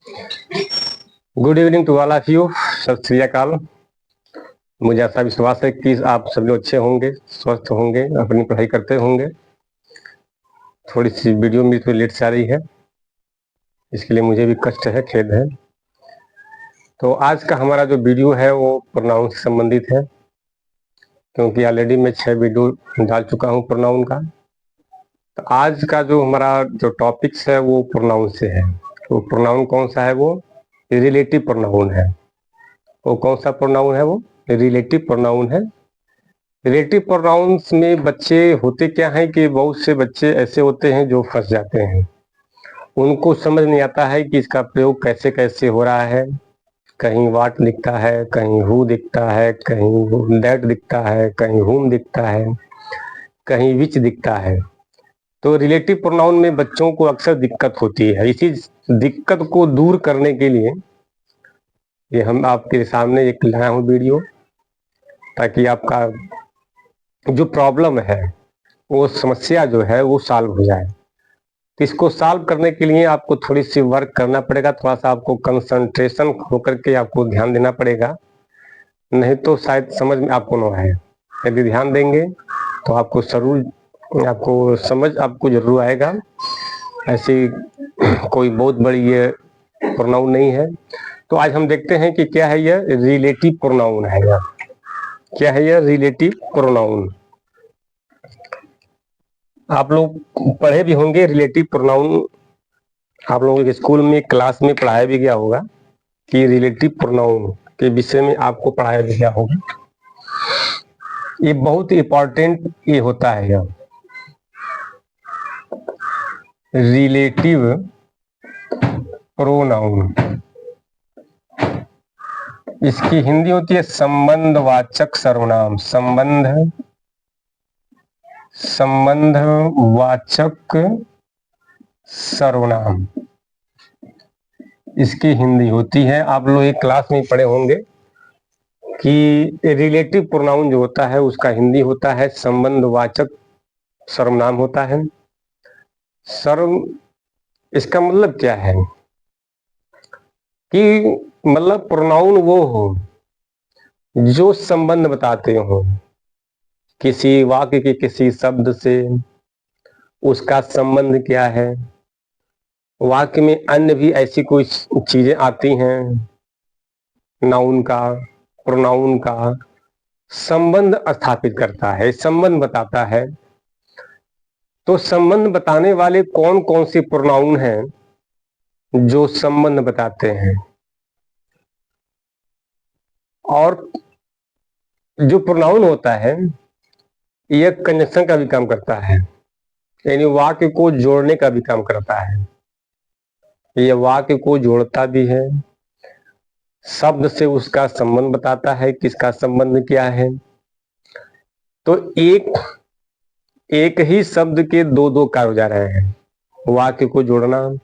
Good evening to all of you. Sat Sri अकाल। मुझे ऐसा विश्वास है कि आप सब लोग अच्छे होंगे, स्वस्थ होंगे, अपनी पढ़ाई करते होंगे। थोड़ी सी वीडियो मेरी थोड़ी लेट से आ रही है, इसके लिए मुझे भी कष्ट है, खेद है। तो आज का हमारा जो वीडियो है वो प्रोनाउन से संबंधित है, क्योंकि ऑलरेडी मैं 6 वीडियो डाल चुका हूँ प्रोनाउन का। तो आज का जो हमारा जो टॉपिक्स है वो प्रोनाउन से है। तो प्रोनाउन कौन सा है? वो रिलेटिव प्रोनाउन है। वो कौन सा प्रोनाउन है? वो रिलेटिव प्रोनाउन है। रिलेटिव प्रोनाउंस में बच्चे होते क्या हैं कि बहुत से बच्चे ऐसे होते हैं जो फंस जाते हैं। उनको समझ नहीं आता है कि इसका प्रयोग कैसे कैसे हो रहा है। कहीं वाट दिखता है, कहीं हु दिखता है, कहीं दैट दिखता है, कहीं हुम दिखता है, कहीं विच दिखता है। तो रिलेटिव प्रोनाउन में बच्चों को अक्सर दिक्कत होती है। इसी दिक्कत को दूर करने के लिए ये हम आपके सामने एक लाया हूँ वीडियो, ताकि आपका जो प्रॉब्लम है, वो समस्या जो है वो सॉल्व हो जाए। तो इसको सॉल्व करने के लिए आपको थोड़ी सी वर्क करना पड़ेगा, थोड़ा सा आपको कंसंट्रेशन होकर के आपको ध्यान देना पड़ेगा, नहीं तो शायद समझ में आपको न आए। यदि ध्यान देंगे तो आपको जरूर आपको समझ आपको जरूर आएगा। ऐसी कोई बहुत बड़ी ये प्रोनाउन नहीं है। तो आज हम देखते हैं कि क्या है यह रिलेटिव प्रोनाउन है। यह क्या है? यह रिलेटिव प्रोनाउन। आप लोग पढ़े भी होंगे रिलेटिव प्रोनाउन। आप लोगों के स्कूल में क्लास में पढ़ाया भी गया होगा कि रिलेटिव प्रोनाउन के विषय में आपको पढ़ाया भी गया होगा। ये बहुत इंपॉर्टेंट ये होता है। यह रिलेटिव प्रोनाउन, इसकी हिंदी होती है संबंधवाचक सर्वनाम। संबंधवाचक सर्वनाम इसकी हिंदी होती है। आप लोग एक क्लास में पढ़े होंगे कि रिलेटिव प्रोनाउन जो होता है उसका हिंदी होता है संबंधवाचक सर्वनाम होता है। सर्व इसका मतलब क्या है कि मतलब प्रोनाउन वो हो जो संबंध बताते हो किसी वाक्य के किसी शब्द से। उसका संबंध क्या है? वाक्य में अन्य भी ऐसी कोई चीजें आती हैं, नाउन का, प्रोनाउन का संबंध स्थापित करता है, संबंध बताता है। तो संबंध बताने वाले कौन कौन से प्रोनाउन हैं जो संबंध बताते हैं? और जो प्रोनाउन होता है यह कंजक्शन का भी काम करता है, यानी वाक्य को जोड़ने का भी काम करता है। यह वाक्य को जोड़ता भी है, शब्द से उसका संबंध बताता है, किसका संबंध क्या है। तो एक ही शब्द के दो दो कार्य हो जा रहे हैं। वाक्य को जोड़ना,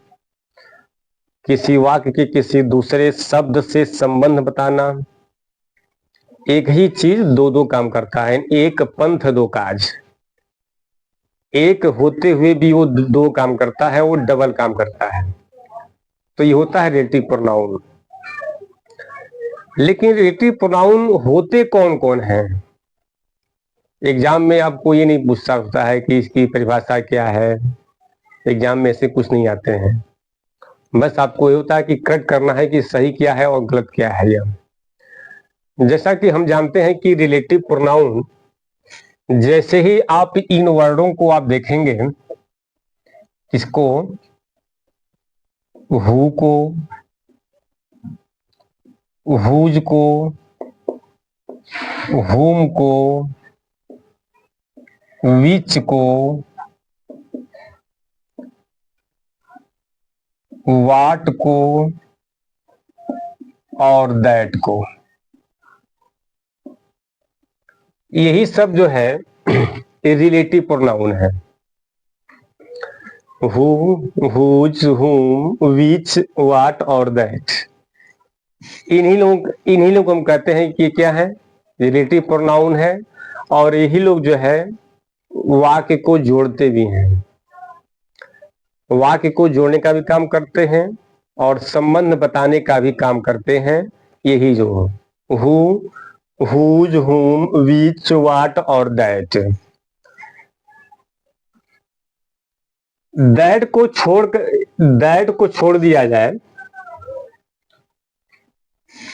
किसी वाक्य के किसी दूसरे शब्द से संबंध बताना। एक ही चीज दो दो काम करता है, एक पंथ दो काज। एक होते हुए भी वो दो काम करता है, वो डबल काम करता है। तो ये होता है रिलेटिव प्रोनाउन। लेकिन रिलेटिव प्रोनाउन होते कौन कौन हैं? एग्जाम में आपको ये नहीं पूछ सकता है कि इसकी परिभाषा क्या है। एग्जाम में ऐसे कुछ नहीं आते हैं। बस आपको ये होता है कि करेक्ट करना है कि सही क्या है और गलत क्या है। यह जैसा कि हम जानते हैं कि रिलेटिव प्रोनाउन, जैसे ही आप इन वर्डों को आप देखेंगे, इसको हु को, हुज को, हुम को, विच को, वाट को और दैट को, यही सब जो है रिलेटिव प्रोनाउन है। हु, हुज, हुम, विच, वाट और दैट, इन्हीं लोग हम कहते हैं कि क्या है? रिलेटिव प्रोनाउन है। और यही लोग जो है वाक्य को जोड़ते भी हैं, वाक्य को जोड़ने का भी काम करते हैं और संबंध बताने का भी काम करते हैं। यही जो हु, हुज, हुम, विच, वाट और दैट। दैट को छोड़ दिया जाए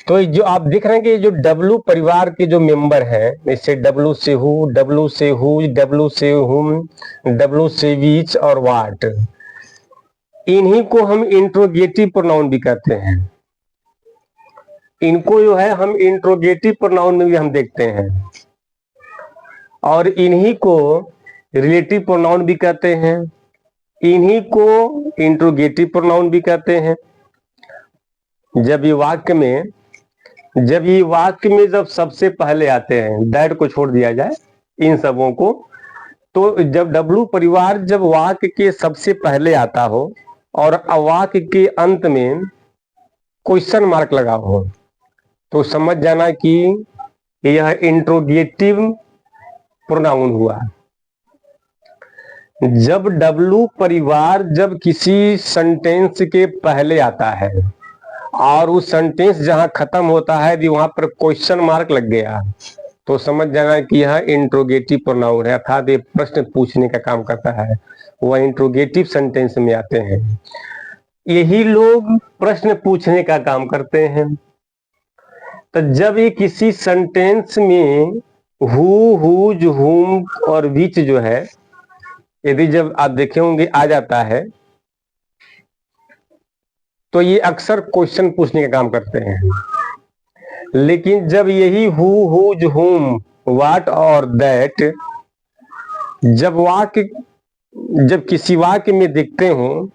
तो जो आप देख रहे हैं कि जो डब्लू परिवार के जो मेंबर हैं, जैसे डब्लू से हु, डब्लू से हुज, डब्लू से हुम, डब्लू से विच और वाट, इन्हीं को हम इंट्रोगेटिव प्रोनाउन भी कहते हैं। इनको जो है हम इंट्रोगेटिव प्रोनाउन में भी हम देखते हैं, और इन्हीं को रिलेटिव प्रोनाउन भी कहते हैं, इन्हीं को इंट्रोगेटिव प्रोनाउन भी कहते हैं। जब ये वाक्य में जब सबसे पहले आते हैं, दैट को छोड़ दिया जाए इन सबों को, तो जब डब्लू परिवार जब वाक्य के सबसे पहले आता हो और वाक्य के अंत में क्वेश्चन मार्क लगा हो, तो समझ जाना कि यह इंट्रोगेटिव प्रोनाउन हुआ। जब डब्लू परिवार जब किसी सेंटेंस के पहले आता है और उस सेंटेंस जहां खत्म होता है यदि वहां पर क्वेश्चन मार्क लग गया, तो समझ जाना कि यह इंट्रोगेटिव प्रोनाउन है, अर्थात ये प्रश्न पूछने का काम करता है। वह इंट्रोगेटिव सेंटेंस में आते हैं। यही लोग प्रश्न पूछने का काम करते हैं। तो जब ये किसी सेंटेंस में हु, हुज, हुम और विच जो है, यदि जब आप देखे होंगे आ जाता है, तो ये अक्सर क्वेश्चन पूछने का काम करते हैं। लेकिन जब यही हु, हुज, हुम, वाट और दैट जब किसी वाक्य में दिखते हो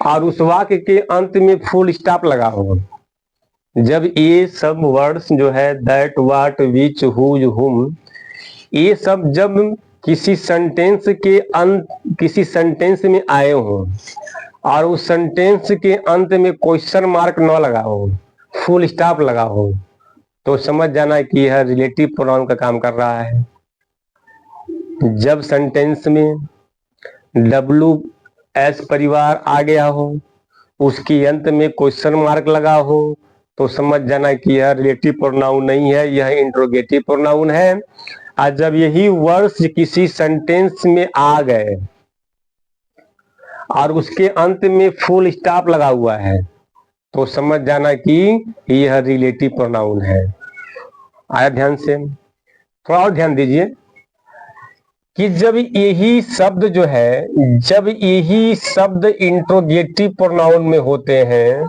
और उस वाक्य के अंत में फुल स्टॉप लगा हो, जब ये सब वर्ड्स जो है दैट, वाट, विच, हुज, हुम, ये सब जब किसी सेंटेंस में आए हो और उस सेंटेंस के अंत में क्वेश्चन मार्क न लगा हो, फुल स्टॉप लगा हो, तो समझ जाना कि यह रिलेटिव प्रोनाउन का काम कर रहा है। जब सेंटेंस में डब्लू एस परिवार आ गया हो, उसके अंत में क्वेश्चन मार्क लगा हो, तो समझ जाना कि यह रिलेटिव प्रोनाउन नहीं है, यह इंट्रोगेटिव प्रोनाउन है। और जब यही वर्ड्स किसी सेंटेंस में आ गए और उसके अंत में फुल स्टॉप लगा हुआ है, तो समझ जाना कि यह रिलेटिव प्रोनाउन है। आया ध्यान से? थोड़ा और ध्यान दीजिए कि जब यही शब्द इंट्रोगेटिव प्रोनाउन में होते हैं,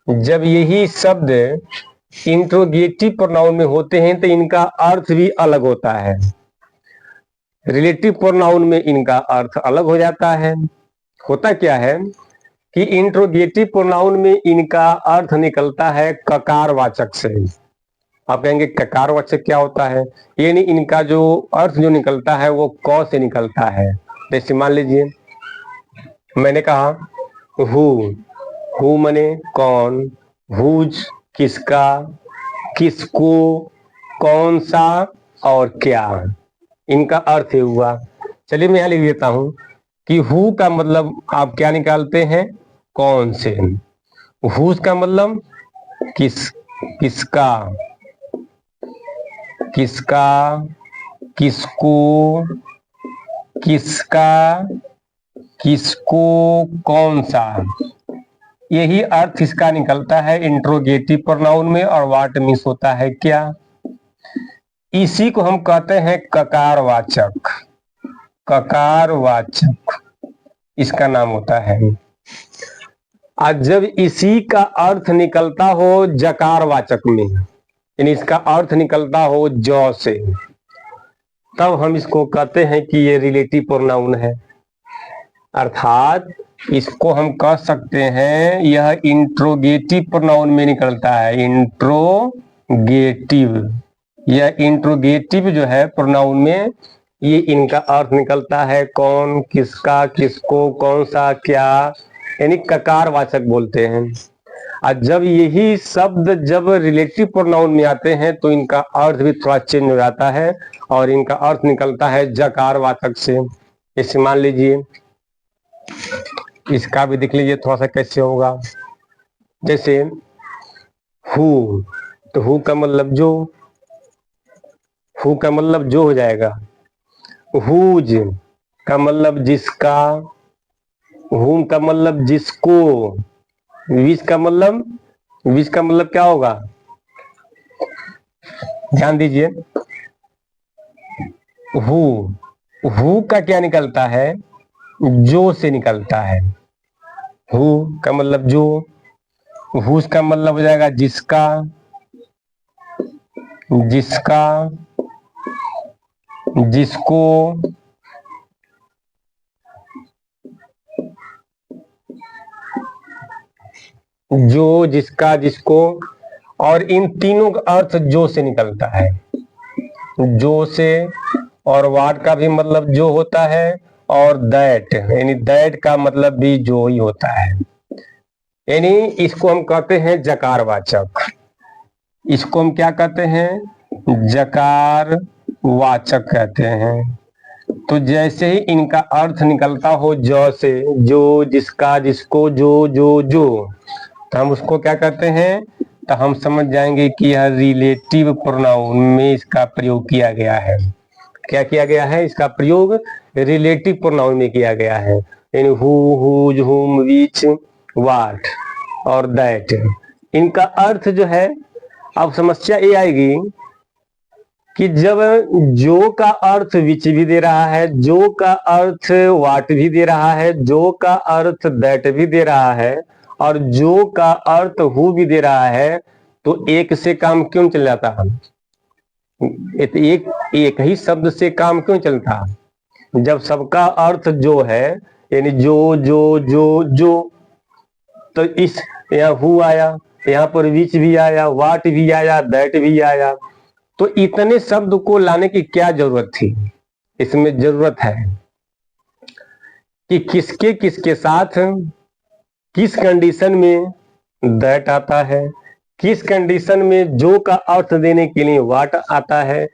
जब यही शब्द इंट्रोगेटिव प्रोनाउन में होते हैं, तो इनका अर्थ भी अलग होता है। रिलेटिव प्रोनाउन में इनका अर्थ अलग हो जाता है। होता क्या है कि इंट्रोगेटिव प्रोनाउन में इनका अर्थ निकलता है ककारवाचक से। आप कहेंगे ककारवाचक क्या होता है? यानी इनका जो अर्थ जो निकलता है वो क से निकलता है। जैसे मान लीजिए मैंने कहा हु मने कौन, हुज किसका, किसको, कौन सा और क्या, इनका अर्थ ये हुआ। चलिए मैं यहां लिख देता हूं कि हु का मतलब आप क्या निकालते हैं? कौन से। हुज का मतलब किसका, किसको, किसको, कौन सा, यही अर्थ इसका निकलता है इंट्रोगेटिव प्रोनाउन में। और वाट मीन्स होता है क्या। इसी को हम कहते हैं ककारवाचक। इसका नाम होता है। और जब इसी का अर्थ निकलता हो जकारवाचक में, यानी इसका अर्थ निकलता हो जौ से, तब हम इसको कहते हैं कि ये रिलेटिव प्रोनाउन है। अर्थात इसको हम कह सकते हैं यह इंट्रोगेटिव प्रोनाउन में निकलता है। यह इंट्रोगेटिव जो है प्रोनाउन में, ये इनका अर्थ निकलता है कौन, किसका, किसको, कौन सा, क्या, यानी ककारवाचक बोलते हैं। और जब यही शब्द जब रिलेटिव प्रोनाउन में आते हैं तो इनका अर्थ भी थोड़ा चेंज हो जाता है और इनका अर्थ निकलता है जकारवाचक से। जैसे मान लीजिए इसका भी देख लीजिए थोड़ा सा कैसे होगा। जैसे हु, तो हु का मतलब जो, हु का मतलब जो हो जाएगा। हुज का मतलब जिसका, हुम का मतलब जिसको, विच का मतलब, विच का मतलब क्या होगा, ध्यान दीजिए। हु, हु का क्या निकलता है, जो से निकलता है। हु का मतलब जो, हुज का मतलब हो जाएगा जिसका, जिसका, जिसको, जो, जिसका, जिसको, और इन तीनों का अर्थ जो से निकलता है। जो से, और वाट का भी मतलब जो होता है, और दैट, यानी दैट का मतलब भी जो ही होता है। यानी इसको हम कहते हैं जकारवाचक। इसको हम क्या कहते हैं, जकार वाचक कहते हैं। तो जैसे ही इनका अर्थ निकलता हो ज से, जो, जिसका, जिसको, जो, तो हम उसको क्या कहते हैं, तो हम समझ जाएंगे कि यह रिलेटिव प्रोनाउन में इसका प्रयोग किया गया है। क्या किया गया है, इसका प्रयोग रिलेटिव प्रोनाउन में किया गया है। यानी हु, हुज, हुम, विच, वाट और दैट, इनका अर्थ जो है, अब समस्या ये आएगी कि जब जो का अर्थ विच भी दे रहा है, जो का अर्थ वाट भी दे रहा है, जो का अर्थ दैट भी दे रहा है, और जो का अर्थ हु भी दे रहा है, तो एक से काम क्यों चल जाता है, एक ही शब्द से काम क्यों चलता, जब सबका अर्थ जो है, यानी जो, तो इस यहाँ हु आया, यहाँ पर विच भी आया, वाट भी आया, दैट भी आया, तो इतने शब्द को लाने की क्या जरूरत थी। इसमें जरूरत है कि किसके किसके साथ किस कंडीशन में दैट आता है, किस कंडीशन में जो का अर्थ देने के लिए वाट आता है,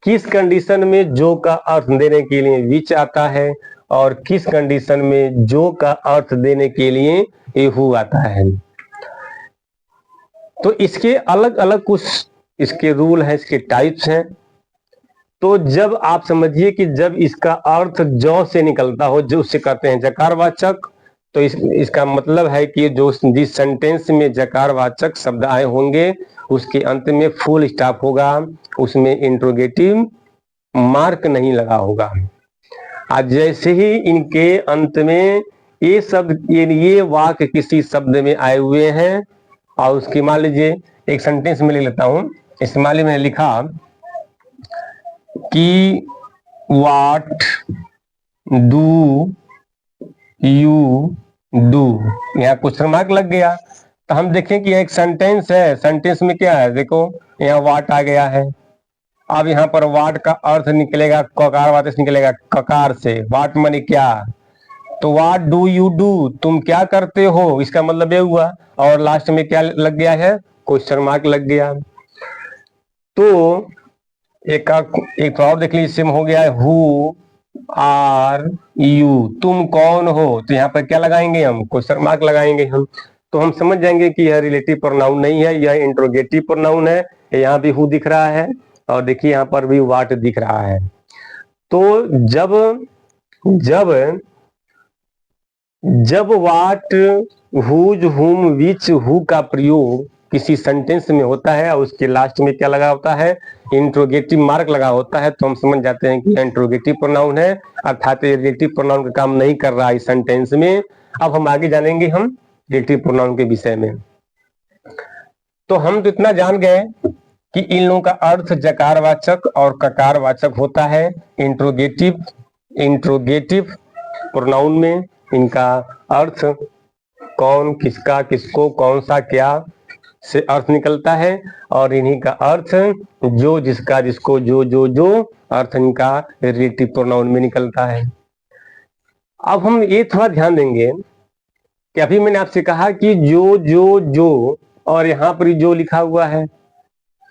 किस कंडीशन में जो का अर्थ देने के लिए विच आता है, और किस कंडीशन में जो का अर्थ देने के लिए ये हु आता है। तो इसके अलग अलग कुछ इसके रूल हैं, इसके टाइप्स हैं। तो जब आप समझिए कि जब इसका अर्थ जो से निकलता हो, जो उससे कहते हैं जकारवाचक, तो इसका मतलब है कि जो जिस सेंटेंस में जकारवाचक शब्द आए होंगे उसके अंत में फुल स्टॉप होगा, उसमें इंट्रोगेटिव मार्क नहीं लगा होगा। आज जैसे ही इनके अंत में ये शब्द, ये वाक्य किसी शब्द में आए हुए हैं, और उसकी मान लीजिए एक सेंटेंस में ले लेता हूं। इस मान लीजिए मैंने लिखा कि वाट डू यू डू, यहाँ क्वेश्चन मार्क लग गया। तो हम देखें कि एक सेंटेंस है, सेंटेंस में क्या है, देखो यहाँ वाट आ गया है। अब यहाँ पर वाट का अर्थ निकलेगा, ककार वाट से निकलेगा, ककार से। वाट माने क्या, तो वाट डू यू डू, तुम क्या करते हो, इसका मतलब ये हुआ। और लास्ट में क्या लग गया है, क्वेश्चन मार्क लग गया। तो एक और देख लीजिए, सेम हो गया है, हु आर यू, तुम कौन हो, तो यहाँ पर क्या लगाएंगे हम, क्वेश्चन मार्क लगाएंगे हम। तो हम समझ जाएंगे कि यह रिलेटिव प्रोनाउन नहीं है, यह इंट्रोगेटिव प्रोनाउन है। यहाँ भी हु दिख रहा है, और देखिए यहाँ पर भी वाट दिख रहा है। तो जब जब जब वाट, हुज, हुम, विच, हु का प्रयोग किसी सेंटेंस में होता है और उसके लास्ट में क्या लगा होता है, इंट्रोगेटिव मार्क लगा होता है, तो हम समझ जाते हैं कि इंट्रोगेटिव प्रोनाउन है, अर्थात रिलेटिव प्रोनाउन का काम नहीं कर रहा है इस सेंटेंस में। अब हम आगे जानेंगे हम रिलेटिव प्रोनाउन के विषय में। तो हम तो इतना जान गए कि इन लोगों का अर्थ जकारवाचक और ककारवाचक होता है। इंट्रोगेटिव प्रोनाउन में इनका अर्थ कौन, किसका, किसको, कौन सा, क्या से अर्थ निकलता है, और इन्हीं का अर्थ जो, जिसका, जिसको, जो अर्थ इनका रिलेटिव प्रोनाउन में निकलता है। अब हम ये थोड़ा ध्यान देंगे कि अभी मैंने आपसे कहा कि जो और यहाँ पर जो लिखा हुआ है,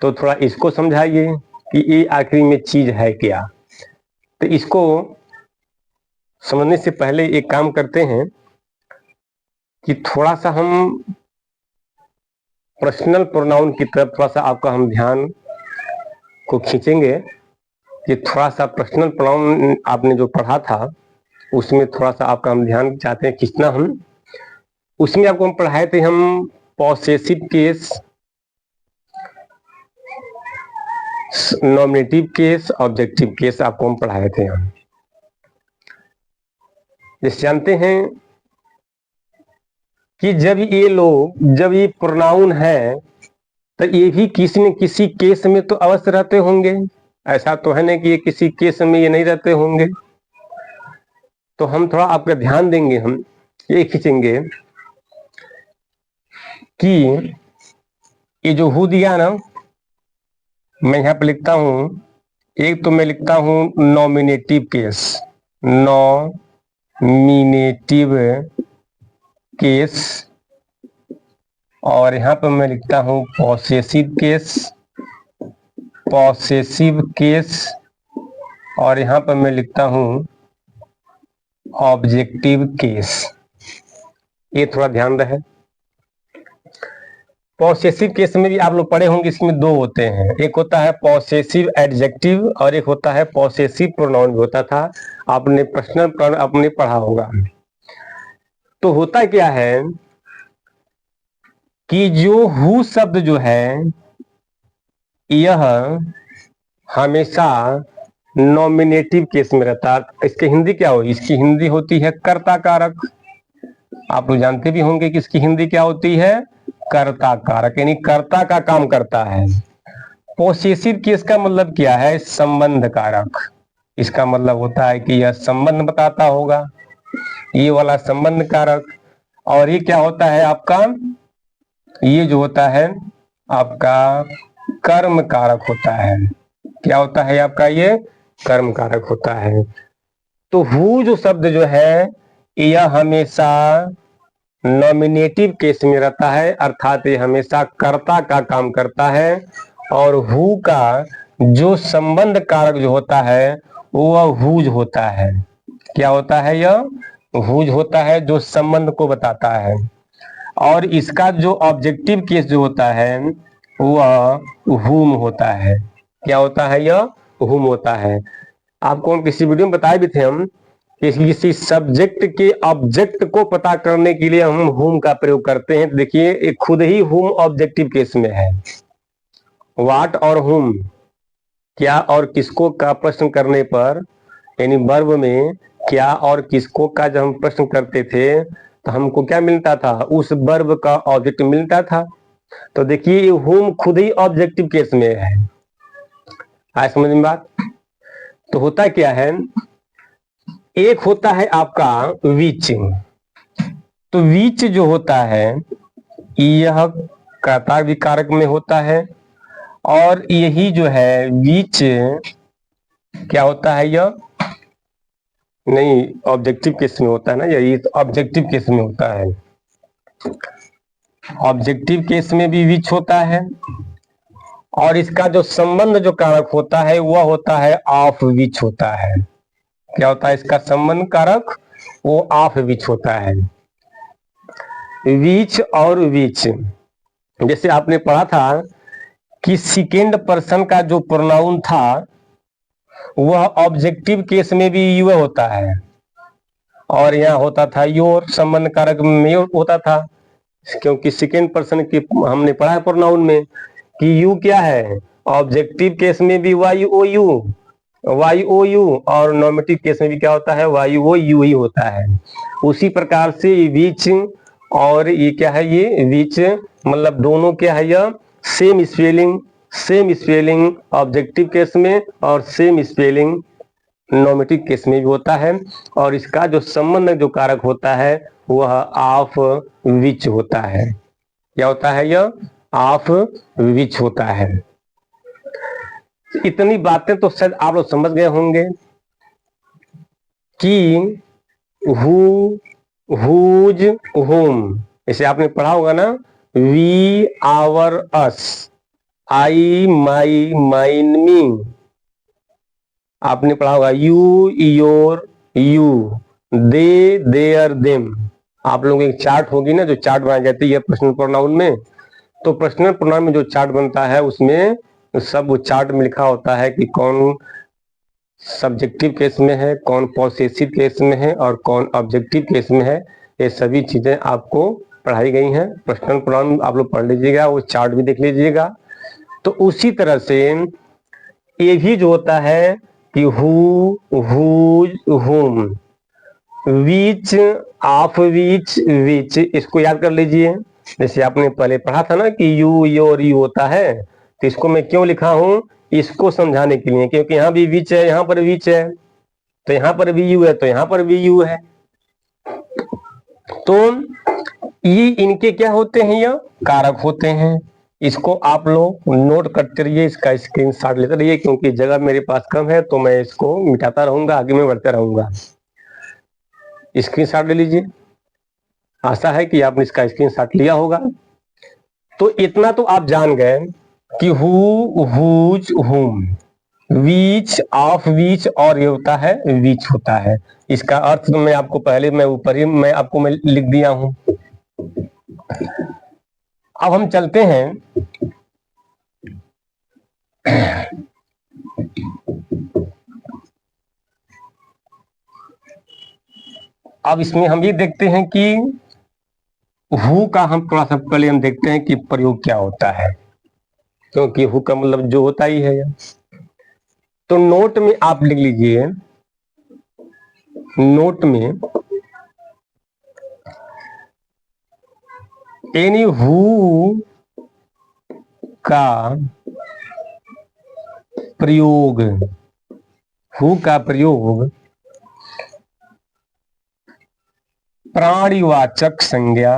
तो थोड़ा इसको समझाइए कि ये आखिरी में चीज है क्या। तो इसको समझने से पहले एक काम करते हैं कि थोड़ा सा हम पर्सनल प्रोनाउन की तरफ थोड़ा सा आपका हम ध्यान को खींचेंगे कि थोड़ा सा पर्सनल प्रोनाउन आपने जो पढ़ा था उसमें थोड़ा सा आपका हम ध्यान चाहते हैं खींचना हम। उसमें आपको हम पढ़ाए थे हम possessive case, nominative case, objective case आपको हम पढ़ाए थे हम। जैसे जानते हैं कि जब ये प्रोनाउन है तो ये भी किसी न किसी केस में तो अवश्य रहते होंगे। ऐसा तो है नहीं कि ये किसी केस में ये नहीं रहते होंगे। तो हम थोड़ा आपका ध्यान देंगे, हम ये खींचेंगे कि ये जो हु दिया ना, मैं यहाँ पे लिखता हूं, एक तो मैं लिखता हूं नॉमिनेटिव केस, नॉमिनेटिव केस, और यहाँ पर मैं लिखता हूं पॉसेसिव केस, पॉसेसिव केस, और यहाँ पर मैं लिखता हूं ऑब्जेक्टिव केस। ये थोड़ा ध्यान रहे। पॉसेसिव केस में भी आप लोग पढ़े होंगे, इसमें दो होते हैं, एक होता है पॉसेसिव एडजेक्टिव और एक होता है पॉसेसिव प्रोनाउन भी होता था। आपने पर्सनल प्रोनाउन आपने पढ़ा होगा। तो होता क्या है कि जो हु शब्द जो है यह हमेशा नॉमिनेटिव केस में रहता है। इसकी हिंदी क्या होगी? इसकी हिंदी होती है कर्ता कारक। आप लोग जानते भी होंगे कि इसकी हिंदी क्या होती है? कर्ता कारक, यानी कर्ता का काम करता है। पॉसेसिव केस का मतलब क्या है? संबंध कारक। इसका मतलब होता है कि यह संबंध बताता होगा, ये वाला संबंध कारक। और ये क्या होता है आपका? ये जो होता है आपका कर्म कारक होता है। क्या होता है आपका? ये कर्म कारक होता है। तो हु जो शब्द जो है यह हमेशा नॉमिनेटिव केस में रहता है, अर्थात ये हमेशा कर्ता का काम करता है। और हु का जो संबंध कारक जो होता है वह हुज होता है। क्या होता है? यह हुज होता है जो संबंध को बताता है। और इसका जो ऑब्जेक्टिव केस जो होता है वह हुम होता है। क्या होता है? यह हुम होता है। आपको हम किसी वीडियो में बताए भी थे हम कि किसी सब्जेक्ट के ऑब्जेक्ट को पता करने के लिए हम हुम का प्रयोग करते हैं। देखिए ये खुद ही हुम ऑब्जेक्टिव केस में है। व्हाट और हुम, क्या और किसको का प्रश्न करने पर, यानी वर्ब में क्या और किसको का जब हम प्रश्न करते थे तो हमको क्या मिलता था? उस वर्ब का ऑब्जेक्ट मिलता था। तो देखिए हुम खुद ही ऑब्जेक्टिव केस में है। आए समझ में बात? तो होता क्या है, एक होता है आपका विच। तो विच जो होता है यह कर्ता विकारक में होता है, और यही जो है विच क्या होता है? यह नहीं ऑब्जेक्टिव केस में होता है ना, यही ऑब्जेक्टिव केस में होता है। ऑब्जेक्टिव केस में भी विच होता है, और इसका जो संबंध जो कारक होता है वह होता है ऑफ विच होता है। क्या होता है इसका संबंध कारक? वो ऑफ विच होता है। विच और विच, जैसे आपने पढ़ा था कि सेकेंड पर्सन का जो प्रोनाउन था वह ऑब्जेक्टिव केस में भी यू होता है, और यहाँ होता था योर, संबंध कारक में होता था। क्योंकि सेकेंड पर्सन की हमने पढ़ा है प्रोनाउन में कि यू क्या है? ऑब्जेक्टिव केस में भी वाई ओ यू, और नॉर्मेटिव केस में भी क्या होता है? वाई ओ यू ही होता है। उसी प्रकार से विच और ये क्या है? ये विच मतलब दोनों क्या है? यह सेम स्पेलिंग ऑब्जेक्टिव केस में और सेम स्पेलिंग नॉमिनेटिव केस में भी होता है। और इसका जो संबंध जो कारक होता है वह ऑफ विच होता है। क्या होता है? यह ऑफ विच होता है। इतनी बातें तो शायद आप लोग समझ गए होंगे कि हु, हुज, हुम, इसे आपने पढ़ा होगा ना, we, our, us, I, my, mine, me. आपने पढ़ा होगा you, your, you, they, their, them. आप लोगों की एक चार्ट होगी ना, जो चार्ट बनाई जाती है पर्सनल प्रोनाउन में, तो पर्सनल प्रोनाउन में जो चार्ट बनता है उसमें सब वो चार्ट में लिखा होता है कि कौन सब्जेक्टिव केस में है, कौन पॉसेसिव केस में है और कौन ऑब्जेक्टिव केस में है। ये सभी चीजें आपको पढ़ाई गई हैं। पर्सनल प्रोनाउन आप लोग पढ़ लीजिएगा, वो चार्ट भी देख लीजिएगा। तो उसी तरह से ये भी जो होता है कि हु, हुज, हुम, विच, ऑफ विच, विच, इसको याद कर लीजिए। जैसे आपने पहले पढ़ा था ना कि यू, योर, यू होता है, तो इसको मैं क्यों लिखा हूं, इसको समझाने के लिए, क्योंकि यहाँ भी विच है, यहाँ पर विच है, तो यहाँ पर भी यू है, तो यहाँ पर भी यू है। तो ये इनके क्या होते हैं, ये कारक होते हैं। इसको आप लोग नोट करते रहिए, इसका स्क्रीनशॉट लेते रहिए, क्योंकि जगह मेरे पास कम है तो मैं इसको मिटाता रहूंगा, आगे में बढ़ता रहूंगा। स्क्रीनशॉट ले लीजिए, आशा है कि आपने इसका स्क्रीनशॉट लिया होगा। तो इतना तो आप जान गए कि हु, हुज, हुम, विच, ऑफ विच और ये होता है विच होता है। इसका अर्थ तो मैं आपको पहले मैं ऊपर ही मैं आपको लिख दिया हूं। अब हम चलते हैं अब इसमें हम ये देखते हैं कि हु का हम थोड़ा सा पहले हम देखते हैं कि प्रयोग क्या होता है, क्योंकि हु का मतलब जो होता ही है। तो नोट में आप लिख लीजिए, नोट में एनी हु का प्रयोग, हु का प्रयोग प्राणिवाचक संज्ञा,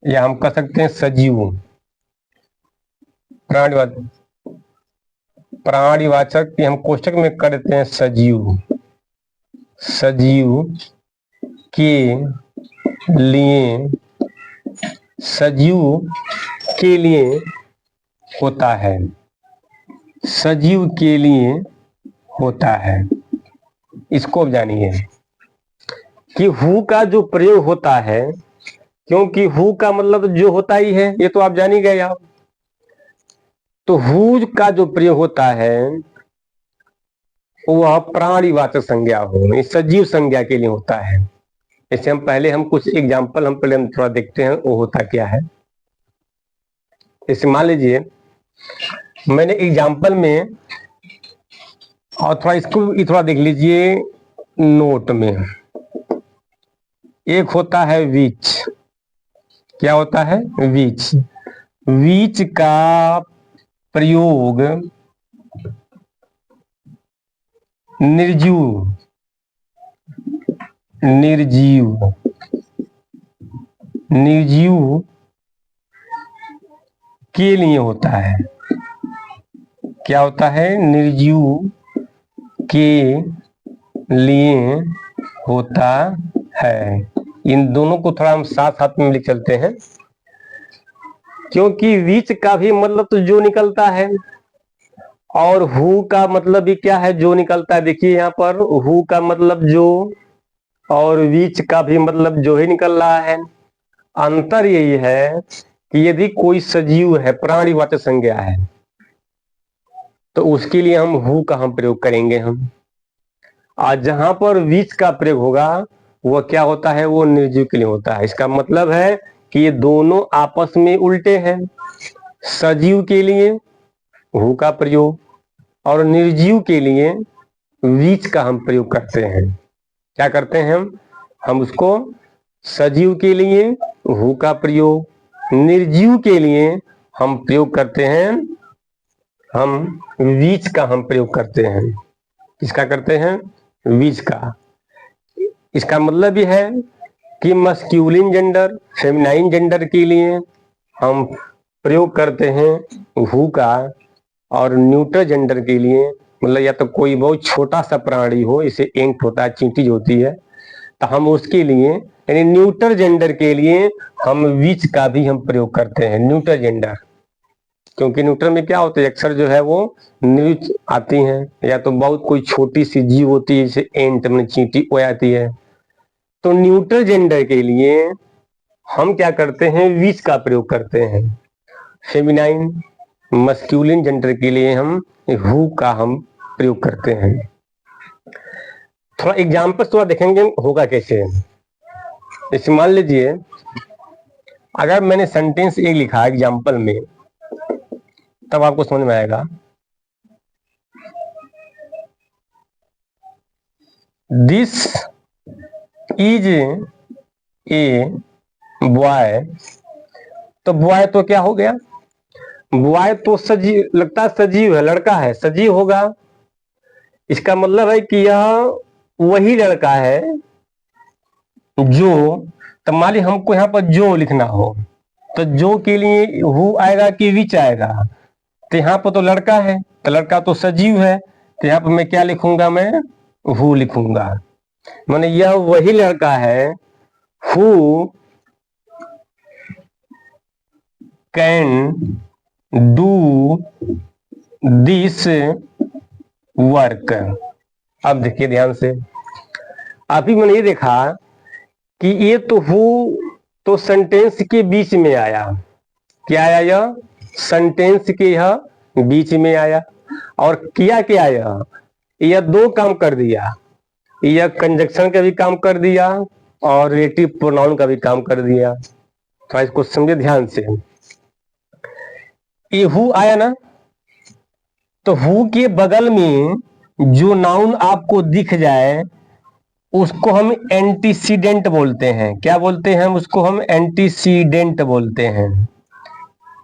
या हम कह सकते हैं सजीव, प्राणिवाचक हम कोष्टक में कर देते हैं सजीव, सजीव के लिए, सजीव के लिए होता है, सजीव के लिए होता है। इसको जानिए कि हु का जो प्रयोग होता है, क्योंकि हु का मतलब जो होता ही है, ये तो आप जान ही गए आप। तो हु का जो प्रयोग होता है वह प्राणिवाचक संज्ञा हो, सजीव संज्ञा के लिए होता है। जैसे हम कुछ एग्जाम्पल हम पहले हम थोड़ा देखते हैं वो होता क्या है। जैसे मान लीजिए मैंने एग्जाम्पल में, और थोड़ा इसको थोड़ा देख लीजिए नोट में, एक होता है विच, क्या होता है विच, विच का प्रयोग निर्जीव, निर्जीव, निर्जीव के लिए होता है। क्या होता है, निर्जीव के लिए होता है। इन दोनों को थोड़ा हम साथ साथ में लिख चलते हैं, क्योंकि विच का भी मतलब तो जो निकलता है, और हु का मतलब भी क्या है, जो निकलता है। देखिए यहाँ पर हु का मतलब जो, और विच का भी मतलब जो ही निकल रहा है। अंतर यही है कि यदि कोई सजीव है, प्राणिवाचक संज्ञा है, तो उसके लिए हम हु का हम प्रयोग करेंगे हम। आज जहां पर विच का प्रयोग होगा वह क्या होता है, वो निर्जीव के लिए होता है। इसका मतलब है कि ये दोनों आपस में उल्टे हैं। सजीव के लिए हु का प्रयोग और निर्जीव के लिए विच का हम प्रयोग करते हैं। क्या करते हैं हम उसको सजीव के लिए हु का प्रयोग, निर्जीव के लिए हम प्रयोग करते हैं, हम विच का हम प्रयोग करते हैं। किसका करते हैं, विच का। इसका मतलब भी है कि मस्क्यूलिन जेंडर, फेमिनाइन जेंडर के लिए हम प्रयोग करते हैं हु का, और न्यूट्रल जेंडर के लिए मतलब या तो कोई बहुत छोटा सा प्राणी हो, इसे एंट होता है, चींटी होती है, तो हम उसके लिए यानी न्यूट्रल जेंडर के लिए हम विच का भी हम प्रयोग करते हैं, न्यूट्रल जेंडर। क्योंकि न्यूट्रल में क्या होता है, अक्सर जो है वो न्यूज आती हैं, या तो बहुत कोई छोटी सी जीव होती है जैसे एंट में चींटी वो आती है, तो न्यूट्रल जेंडर के लिए हम क्या करते हैं, विच का प्रयोग करते हैं। फेमिनाइन मस्क्यूलिन जेंडर के लिए हम हु का हम प्रयोग करते हैं। थोड़ा एग्जाम्पल थोड़ा देखेंगे होगा कैसे। जैसे मान लीजिए अगर मैंने सेंटेंस एक लिखा एग्जाम्पल में, तब आपको समझ में आएगा। दिस इज ए बॉय, तो बॉय तो क्या हो गया, बॉय तो सजीव लगता है, सजीव है, लड़का है, सजीव होगा। इसका मतलब है कि यह वही लड़का है जो, तो मान ली हमको यहाँ पर जो लिखना हो, तो जो के लिए हु आएगा कि विच आएगा, तो यहाँ पर तो लड़का है, तो लड़का तो सजीव है, तो यहाँ पर मैं क्या लिखूंगा, मैं हु लिखूंगा। माने यह वही लड़का है who can do this work. अब देखिए ध्यान से, अभी मैंने ये देखा कि ये तो हु तो सेंटेंस के बीच में आया, क्या आया, यह सेंटेंस के यह बीच में आया, और किया क्या, यह दो काम कर दिया, यह कंजक्शन का भी काम कर दिया और रिलेटिव प्रोनाउन का भी काम कर दिया। तो इसको समझे ध्यान से। ये हु आया ना, तो हु के बगल में जो नाउन आपको दिख जाए उसको हम एंटीसीडेंट बोलते हैं। क्या बोलते हैं उसको, हम एंटीसीडेंट बोलते हैं,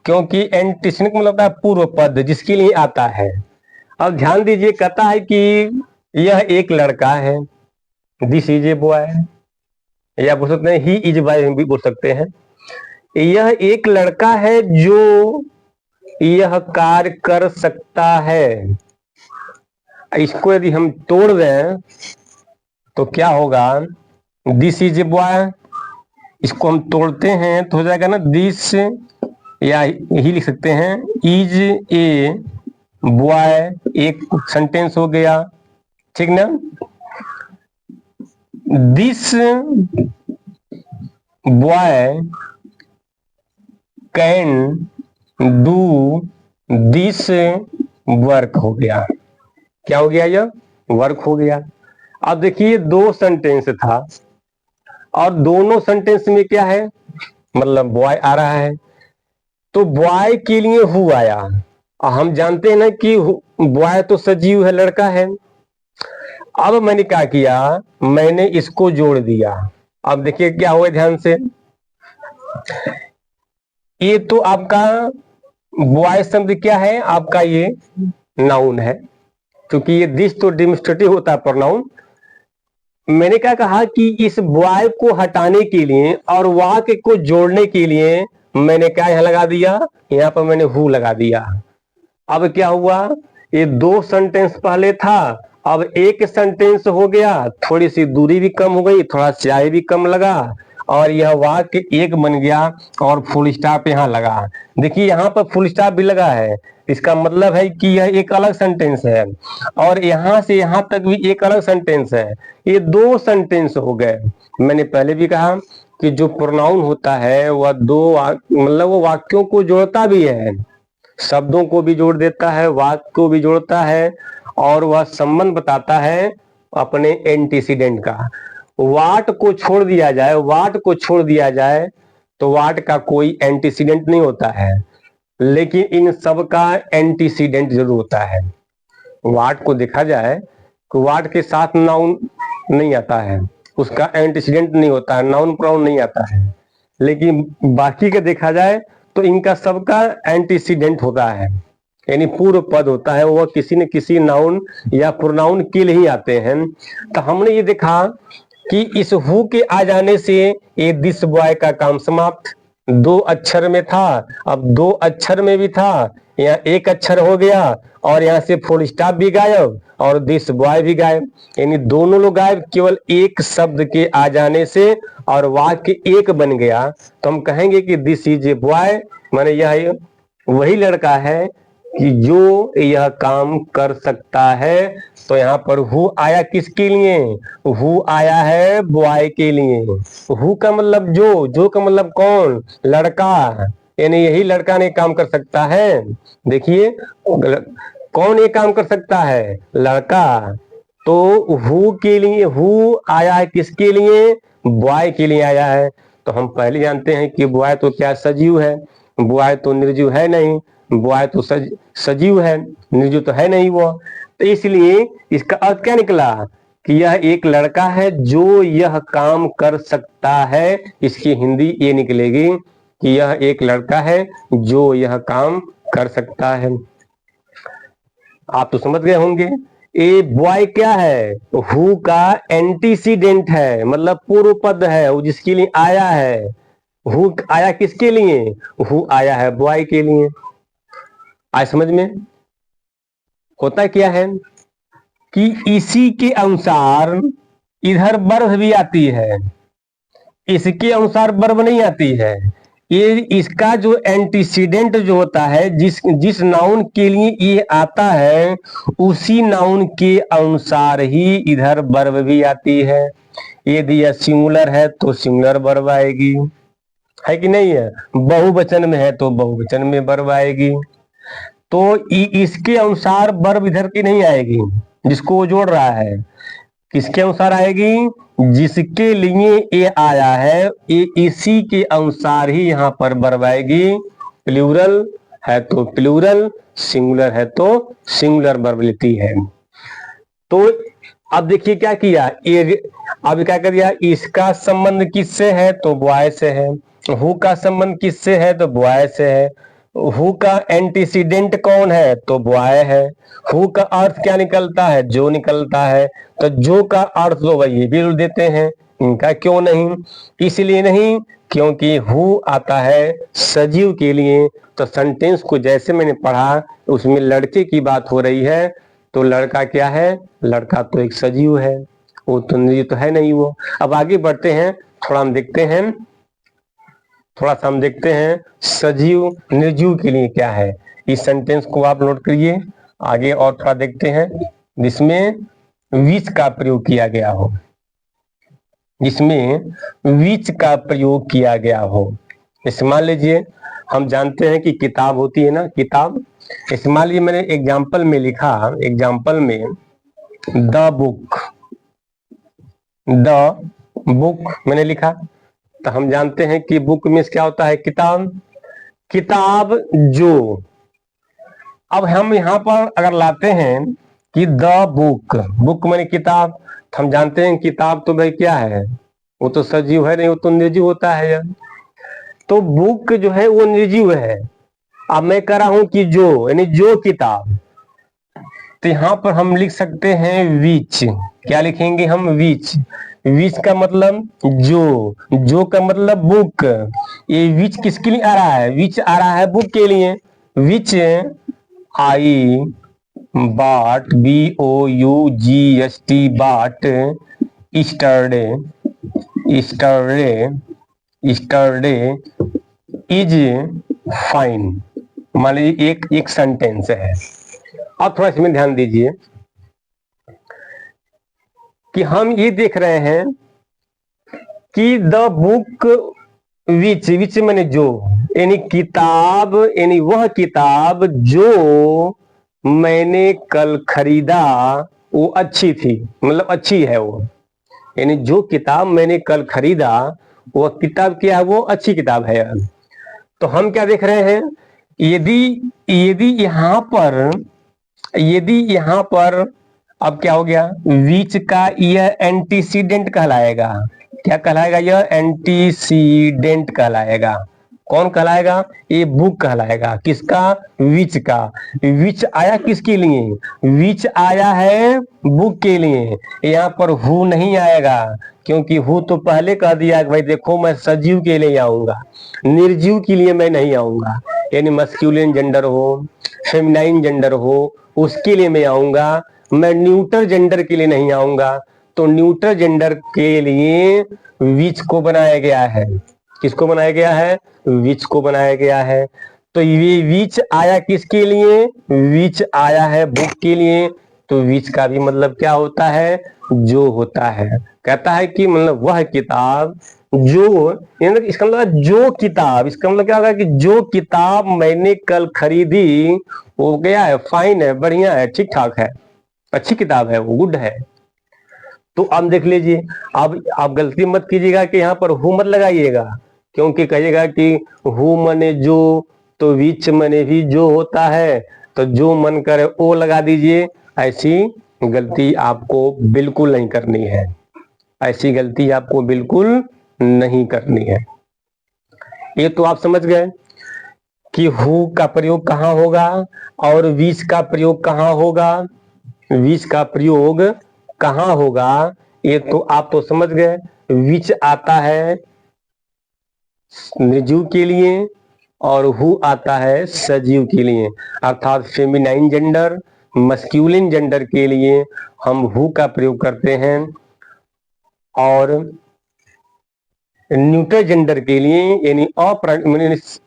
क्योंकि एंटीसीडेंट मतलब है पूर्व पद जिसके लिए आता है। अब ध्यान दीजिए, कहता है कि यह एक लड़का है, दिस इज ए बॉय, या बोल सकते हैं ही इज बॉय भी बोल सकते हैं। यह एक लड़का है जो यह कार्य कर सकता है। इसको यदि हम तोड़ दें तो क्या होगा, दिस इज ए बॉय, इसको हम तोड़ते हैं तो हो जाएगा ना दिस, या यही लिख सकते हैं इज ए बॉय, एक सेंटेंस हो गया, ठीक ना। This boy can do this work हो गया। क्या हो गया, यह वर्क हो गया। अब देखिए दो सेंटेंस था और दोनों सेंटेंस में क्या है, मतलब बॉय आ रहा है, तो बॉय के लिए हु आया, और हम जानते हैं ना कि बॉय तो सजीव है, लड़का है। अब मैंने क्या किया, मैंने इसको जोड़ दिया। अब देखिए क्या हुआ, ध्यान से, ये तो आपका बॉय शब्द क्या है, आपका ये नाउन है, क्योंकि ये दिस तो डेमोन्स्ट्रेटिव होता है प्रोनाउन। मैंने क्या कहा कि इस बॉय को हटाने के लिए और वाक्य को जोड़ने के लिए मैंने क्या यहां लगा दिया, यहां पर मैंने हु लगा दिया। अब क्या हुआ, ये दो सेंटेंस पहले था, अब एक सेंटेंस हो गया, थोड़ी सी दूरी भी कम हो गई, थोड़ा स्याही भी कम लगा, और यह वाक्य एक बन गया, और फुल स्टॉप यहाँ लगा। देखिए यहाँ पर फुल स्टॉप भी लगा है, इसका मतलब है कि यह एक अलग सेंटेंस है, और यहाँ से यहाँ तक भी एक अलग सेंटेंस है। ये दो सेंटेंस हो गए। मैंने पहले भी कहा कि जो प्रोनाउन होता है वह दो मतलब वो वाक्यों को जोड़ता भी है, शब्दों को भी जोड़ देता है, वाक्य को भी जोड़ता है, और वह संबंध बताता है अपने एंटीसीडेंट का। वाट को छोड़ दिया जाए, वाट को छोड़ दिया जाए तो वाट का कोई एंटीसीडेंट नहीं होता है, लेकिन इन सब का एंटीसीडेंट जरूर होता है। वाट को देखा जाए तो वाट के साथ नाउन नहीं आता है, उसका एंटीसीडेंट नहीं होता है, नाउन प्रोनाउन नहीं आता है, लेकिन बाकी का देखा जाए तो इनका सबका एंटीसीडेंट होता है, यानी पूर्व पद होता है, वह किसी न किसी नाउन या प्रोनाउन के लिए ही आते हैं। तो हमने ये देखा कि इस हु के आ जाने से ये दिस बॉय का काम समाप्त। दो अक्षर में था, अब दो अक्षर में भी था, यहाँ एक अक्षर हो गया, और यहाँ से फुल स्टॉप भी गायब और दिस बॉय भी गायब, यानी दोनों लोग गायब केवल एक शब्द के आ जाने से, और वाक्य एक बन गया। तो हम कहेंगे कि दिस इज ए बॉय, माने यह वही लड़का है कि जो यह काम कर सकता है, तो यहाँ पर हु आया किसके लिए? हु आया है बॉय के लिए। हु का मतलब जो का मतलब कौन? लड़का, यानी यही लड़का ने काम कर सकता है। देखिए कौन ये काम कर सकता है? लड़का। तो हु के लिए हु आया है किसके लिए? बॉय के लिए आया है। तो हम पहले जानते हैं कि बॉय तो क्या सजीव है, बॉय तो निर्जीव है नहीं, बॉय तो सजीव है, निर्जीव तो है नहीं वो। तो इसलिए इसका अर्थ क्या निकला कि यह एक लड़का है जो यह काम कर सकता है। इसकी हिंदी ये निकलेगी कि यह एक लड़का है जो यह काम कर सकता है। आप तो समझ गए होंगे। ए बॉय क्या है? हु का एंटीसीडेंट है, मतलब पूर्व पद है, वो जिसके लिए आया है। हु आया किसके लिए? हु आया है बॉय के लिए। आज समझ में? होता क्या है कि इसी के अनुसार इधर वर्ब भी आती है, इसके अनुसार वर्ब नहीं आती है। ये इसका जो एंटीसीडेंट जो होता है, जिस नाउन के लिए ये आता है, उसी नाउन के अनुसार ही इधर वर्ब भी आती है। यदि यह सिंगुलर है तो सिंगुलर वर्ब आएगी, है कि नहीं है? बहुवचन में है तो बहुवचन में वर्ब आएगी। तो इसके अनुसार वर्ब इधर की नहीं आएगी, जिसको वो जोड़ रहा है। किसके अनुसार आएगी? जिसके लिए ये आया है, ये इसी के अनुसार ही यहाँ पर वर्ब आएगी। प्लूरल है तो प्लूरल, सिंगुलर है तो सिंगुलर वर्ब लेती है। तो अब देखिए क्या किया, ये अब क्या कर दिया, इसका संबंध किससे है? तो बॉय से है। हु का संबंध किससे है? तो बॉय से है। हु का एंटीसीडेंट कौन है? तो बॉय है। हु का अर्थ क्या निकलता है? जो निकलता है। तो जो का अर्थ तो वही ये भी देते हैं, इनका क्यों नहीं? इसलिए नहीं क्योंकि हु आता है सजीव के लिए। तो सेंटेंस को जैसे मैंने पढ़ा उसमें लड़के की बात हो रही है, तो लड़का क्या है? लड़का तो एक सजीव है, वो तो निर्जीव तो है नहीं वो। अब आगे बढ़ते हैं, थोड़ा हम देखते हैं, थोड़ा सा हम देखते हैं सजीव निर्जीव के लिए क्या है। इस सेंटेंस को आप नोट करिए, आगे और थोड़ा देखते हैं जिसमें विच का प्रयोग किया गया हो, जिसमें विच का प्रयोग किया गया हो। जैसे मान लीजिए हम जानते हैं कि किताब होती है ना, किताब। जैसे मान लीजिए मैंने एग्जाम्पल में लिखा, एग्जाम्पल में द बुक, द बुक मैंने लिखा, तो हम जानते हैं कि बुक मीन्स क्या होता है? किताब। किताब जो, अब हम यहाँ पर अगर लाते हैं कि द बुक, बुक मैंने किताब, तो हम जानते हैं किताब तो भाई क्या है? वो तो सजीव है नहीं, वो तो निर्जीव होता है यार। तो बुक जो है वो निर्जीव है। अब मैं कह रहा हूं कि जो, यानी जो किताब, तो यहां पर हम लिख सकते हैं विच। क्या लिखेंगे हम? विच। विच का मतलब जो का मतलब बुक। ये विच किसके लिए आ रहा है? विच आ रहा है बुक के लिए। विच आई बाट, BOUGST बाट, स्टरडे, स्टरडे इज फाइन। मान लीजिए एक सेंटेंस है। अब थोड़ा इसमें ध्यान दीजिए कि हम ये देख रहे हैं कि द बुक विच मैंने जो, यानी किताब, यानी वह किताब जो मैंने कल खरीदा वो अच्छी थी, मतलब अच्छी है वो। यानी जो किताब मैंने कल खरीदा वह किताब क्या है? वो अच्छी किताब है। तो हम क्या देख रहे हैं, यदि यदि यहाँ पर अब क्या हो गया? विच का यह एंटीसीडेंट कहलाएगा। क्या कहलाएगा? यह एंटीसीडेंट कहलाएगा। कौन कहलाएगा? ये बुक कहलाएगा। किसका? विच का। विच आया किसके लिए? विच आया है बुक के लिए। यहाँ पर हु नहीं आएगा, क्योंकि हु तो पहले कह दिया कि भाई देखो मैं सजीव के लिए आऊंगा, निर्जीव के लिए मैं नहीं आऊंगा। यानी मस्क्यूलिन जेंडर हो, फेमिनाइन जेंडर हो, उसके लिए मैं आऊंगा, मैं न्यूट्रल जेंडर के लिए नहीं आऊंगा। तो न्यूट्रल जेंडर के लिए विच को बनाया गया है। किसको बनाया गया है? विच को बनाया गया है। तो ये विच आया किसके लिए? विच आया है बुक के लिए। तो विच का भी मतलब क्या होता है? जो होता है। कहता है कि मतलब वह किताब जो, इसका मतलब जो किताब, इसका मतलब क्या होगा कि जो किताब मैंने कल खरीदी वो गया है, फाइन है, बढ़िया है, ठीक ठाक है, अच्छी किताब है, वो गुड है। तो अब देख लीजिए, अब आप गलती मत कीजिएगा कि यहाँ पर हु मत लगाइएगा, क्योंकि कहिएगा कि हु मने जो, तो विच मने भी जो होता है, तो जो मन करे वो लगा दीजिए। ऐसी गलती आपको बिल्कुल नहीं करनी है, ऐसी गलती आपको बिल्कुल नहीं करनी है। ये तो आप समझ गए कि हु का प्रयोग कहाँ होगा और विच का प्रयोग कहाँ होगा। विच का प्रयोग कहाँ होगा ये तो आप तो समझ गए। विच आता है निर्जीव के लिए और हु आता है सजीव के लिए, अर्थात फेमिनाइन जेंडर, मस्क्यूलिन जेंडर के लिए हम हु का प्रयोग करते हैं, और न्यूट्रल जेंडर के लिए यानी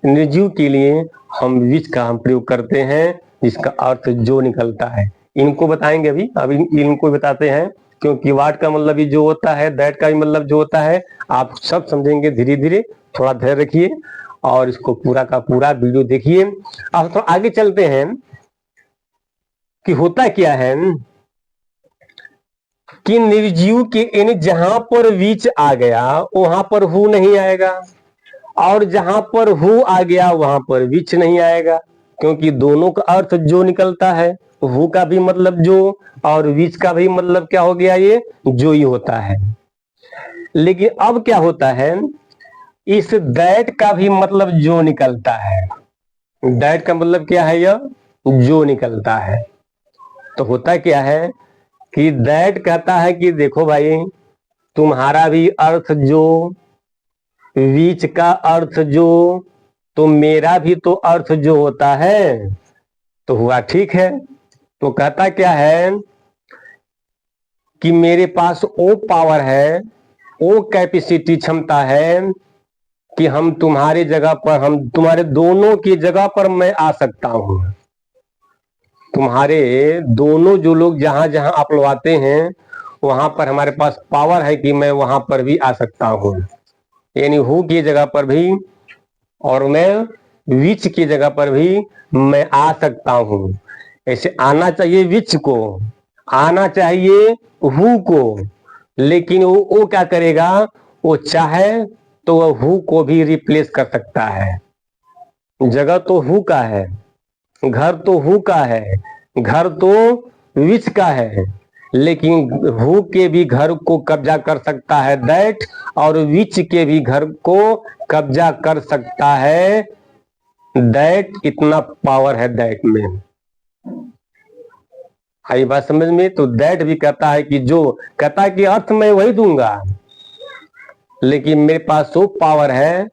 निर्जीव के लिए हम विच का हम प्रयोग करते हैं, जिसका अर्थ जो निकलता है। इनको बताएंगे अभी इनको बताते हैं, क्योंकि वाट का मतलब भी जो होता है, दैट का भी मतलब जो होता है, आप सब समझेंगे धीरे धीरे। थोड़ा धैर्य रखिए और इसको पूरा का पूरा वीडियो देखिए। अब तो आगे चलते हैं कि होता क्या है कि निर्जीव के यानी जहां पर विच आ गया वहां पर हु नहीं आएगा, और जहां पर हु आ गया वहां पर विच नहीं आएगा, क्योंकि दोनों का अर्थ जो निकलता है। हु का भी मतलब जो और विच का भी मतलब क्या हो गया, ये जो ही होता है। लेकिन अब क्या होता है, इस दैट का भी मतलब जो निकलता है। दैट का मतलब क्या है, यह जो निकलता है। तो होता क्या है कि दैट कहता है कि देखो भाई, तुम्हारा भी अर्थ जो, विच का अर्थ जो, तो मेरा भी तो अर्थ जो होता है। तो हुआ ठीक है। तो कहता क्या है कि मेरे पास वो पावर है, वो कैपेसिटी क्षमता है कि हम तुम्हारी जगह पर, हम तुम्हारे दोनों की जगह पर मैं आ सकता हूं। तुम्हारे दोनों जो लोग जहां जहां आप लोग आते हैं वहां पर हमारे पास पावर है कि मैं वहां पर भी आ सकता हूं, यानी हु की जगह पर भी और मैं विच की जगह पर भी मैं आ सकता हूं। ऐसे आना चाहिए विच को, आना चाहिए हु को, लेकिन वो क्या करेगा, वो चाहे तो वह हु को भी रिप्लेस कर सकता है। जगह तो हु का है, घर तो हु का है, घर तो विच का है, लेकिन हु के भी घर को कब्जा कर सकता है दैट, और विच के भी घर को कब्जा कर सकता है दैट। इतना पावर है दैट में। आई बात समझ में? तो दैट भी कहता है कि जो, कहता है कि अर्थ मैं वही दूंगा, लेकिन मेरे पास वो पावर है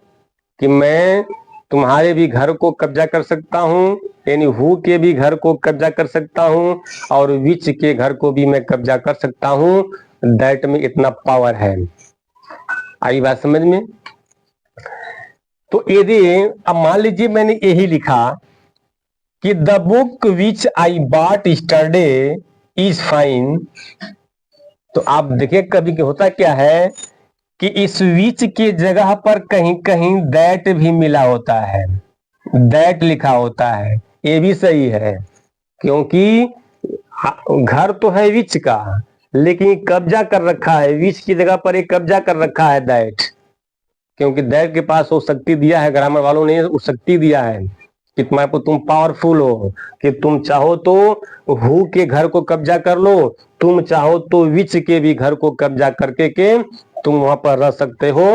कि मैं तुम्हारे भी घर को कब्जा कर सकता हूं, यानी हु के भी घर को कब्जा कर सकता हूं, और विच के घर को भी मैं कब्जा कर सकता हूं। दैट में इतना पावर है। आई बात समझ में? तो यदि अब मान लीजिए मैंने यही लिखा कि the book which I bought yesterday is fine, तो आप देखिए कभी होता क्या है कि इस विच की जगह पर कहीं कहीं दैट भी मिला होता है, दैट लिखा होता है। ये भी सही है, क्योंकि घर तो है विच का, लेकिन कब्जा कर रखा है विच की जगह पर, एक कब्जा कर रखा है दैट, क्योंकि दैट के पास वो शक्ति दिया है, ग्रामर वालों ने वो शक्ति दिया है कि तुम्हारे को, तुम पावरफुल हो कि तुम चाहो तो हु के घर को कब्जा कर लो, तुम चाहो तो विच के भी घर को कब्जा करके के तुम वहां पर रह सकते हो।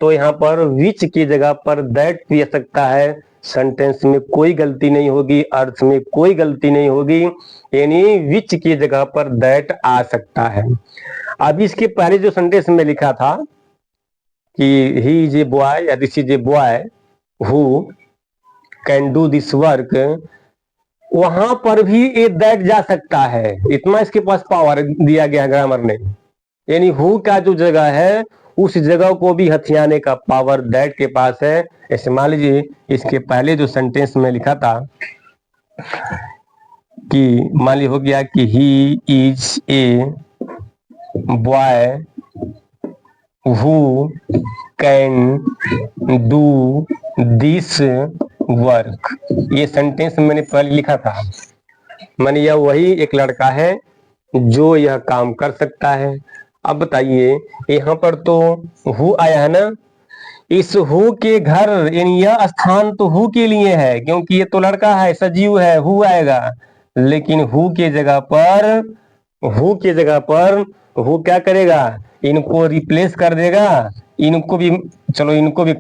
तो यहाँ पर विच की जगह पर दैट भी आ सकता है। सेंटेंस में कोई गलती नहीं होगी, अर्थ में कोई गलती नहीं होगी, यानी विच की जगह पर दैट आ सकता है। अब इसके पहले जो सेंटेंस में लिखा था कि ही इज ए बॉय या this is a boy who can do this work, वहां पर भी ये दैट जा सकता है। इतना इसके पास पावर दिया गया ग्रामर ने, यानी हु का जो जगह है उस जगह को भी हथियाने का पावर दैट के पास है। ऐसे मान लीजिए इसके पहले जो सेंटेंस में लिखा था कि मान ली हो गया कि he is a boy who can do this work, ये सेंटेंस मैंने पहले लिखा था। माने यह वही एक लड़का है जो यह काम कर सकता है। अब बताइए यहाँ पर तो हु आया है ना, इस हु के घर यानी यह स्थान तो हु के लिए है क्योंकि ये तो लड़का है, सजीव है, हु आएगा। लेकिन हु के जगह पर हु क्या करेगा, इनको रिप्लेस कर देगा। इनको भी चलो, इनको भी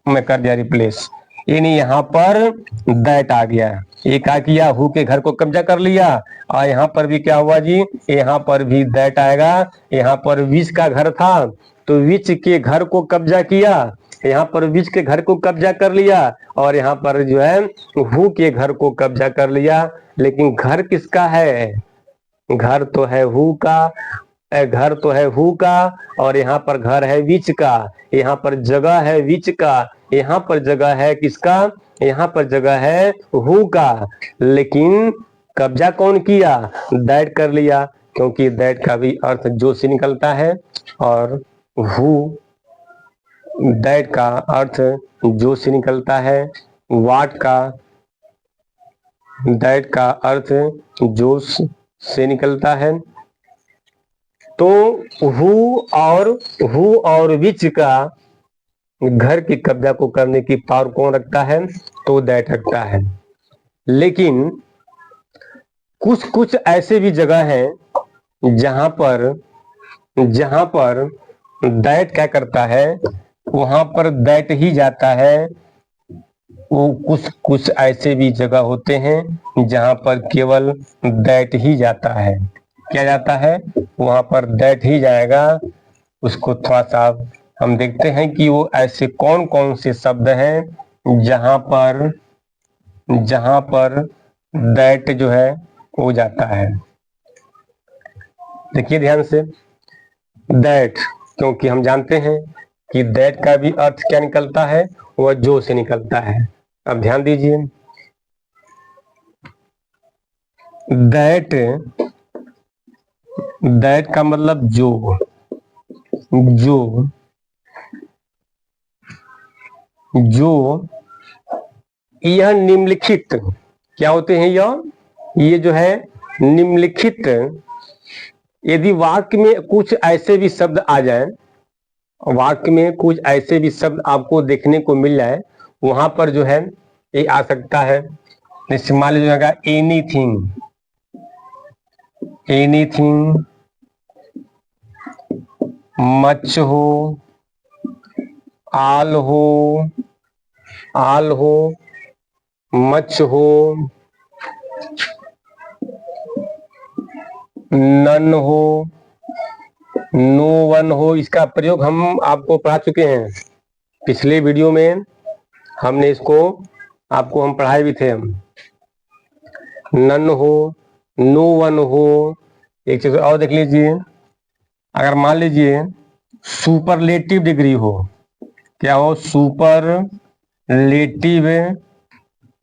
मैं कर दिया रिप्लेस, यानी यहाँ पर दैट आ गया। ये क्या किया, हु के घर को कब्जा कर लिया। और यहाँ पर भी क्या हुआ जी, यहाँ पर भी दैट आएगा। यहाँ पर विच का घर था तो विच के घर को कब्जा किया, यहाँ पर विच के घर को कब्जा कर लिया, और यहाँ पर जो है हु के घर को कब्जा कर लिया। लेकिन घर किसका है, घर तो है हु का, घर तो है हु का, और यहाँ पर घर है विच का, यहाँ पर जगह है विच का, यहाँ पर जगह है किसका, यहाँ पर जगह है हु का। लेकिन कब्जा कौन किया, दैट कर लिया, क्योंकि दैट का भी अर्थ जो से निकलता है, और हु दैट का अर्थ जो से निकलता है, वाट का दैट का अर्थ जो से निकलता है। तो हु और विच का घर की कब्जा को करने की पावर कौन रखता है, तो दैट रखता है। लेकिन कुछ कुछ ऐसे भी जगह हैं जहां पर दैट क्या करता है, वहां पर दैट ही जाता है। वो कुछ कुछ ऐसे भी जगह होते हैं जहां पर केवल दैट ही जाता है। क्या जाता है, वहां पर दैट ही जाएगा। उसको थोड़ा सा हम देखते हैं कि वो ऐसे कौन कौन से शब्द हैं जहां पर दैट जो है वो जाता है। देखिए ध्यान से, दैट, क्योंकि हम जानते हैं कि दैट का भी अर्थ क्या निकलता है, वह जो से निकलता है। अब ध्यान दीजिए, दैट का मतलब जो यह निम्नलिखित क्या होते हैं, ये जो है निम्नलिखित, यदि वाक्य में कुछ ऐसे भी शब्द आ जाए, वाक्य में कुछ ऐसे भी शब्द आपको देखने को मिल जाए, वहां पर जो है ये आ सकता है। जैसे मान लीजिएगा एनीथिंग, मच हो, आल हो, मच हो, नन हो, नो वन हो। इसका प्रयोग हम आपको पढ़ा चुके हैं पिछले वीडियो में, हमने इसको आपको हम पढ़ाए भी थे। हम नन हो, नो वन हो। एक चीज और देख लीजिए, अगर मान लीजिए सुपरलेटिव डिग्री हो, क्या हो, सुपरलेटिव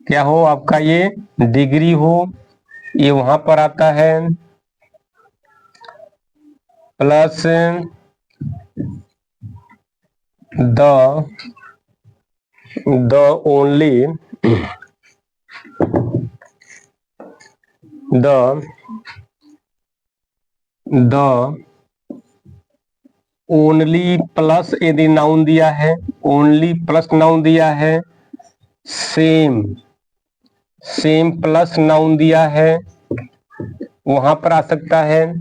क्या हो आपका, ये डिग्री हो, ये वहां पर आता है। प्लस द ओनली प्लस यदि नाउन दिया है, ओनली प्लस नाउन दिया है, सेम प्लस नाउन दिया है, वहां पर आ सकता है।